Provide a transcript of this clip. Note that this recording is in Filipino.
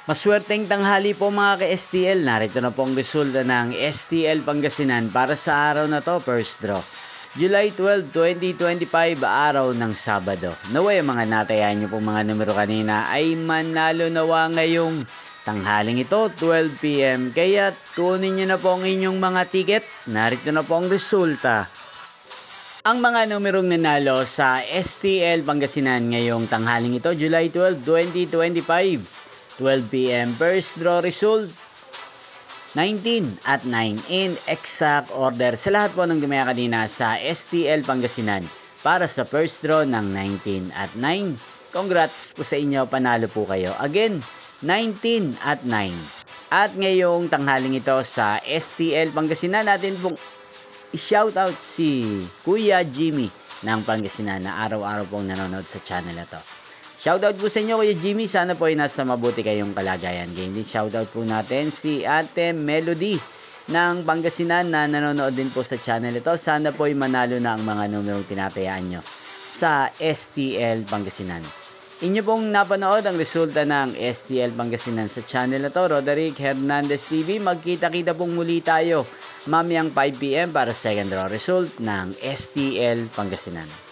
Maswerteng tanghali po mga ka-STL. Narito na po ang resulta ng STL Pangasinan para sa araw na to, first draw. July 12, 2025, araw ng Sabado. Naway ang mga natayaan nyo pong mga numero kanina ay manalo nawa ngayong tanghaling ito, 12 PM. Kaya kunin nyo na po ang inyong mga ticket. Narito na po ang resulta. Ang mga numerong nanalo sa STL Pangasinan ngayong tanghaling ito, July 12, 2025. 12 PM, first draw result 19 at 9 in exact order sa lahat po ng dumaya kanina sa STL Pangasinan para sa first draw ng 19 at 9. Congrats po sa inyo, panalo po kayo. Again, 19 at 9. At ngayong tanghaling ito sa STL Pangasinan, natin pong i-shoutout si Kuya Jimmy ng Pangasinan na araw-araw pong nanonood sa channel na to. Shoutout po sa inyo Kuya Jimmy, sana po ay nasa mabuti kayong kalagayan. Ganyan din shoutout po natin si Ate Melody ng Pangasinan na nanonood din po sa channel ito. Sana po ay manalo na ang mga numerong tinatayaan nyo sa STL Pangasinan. Inyo pong napanood ang resulta ng STL Pangasinan sa channel na to, Roderick Hernandez TV. Magkita-kita pong muli tayo mamayang 5 PM para second draw result ng STL Pangasinan.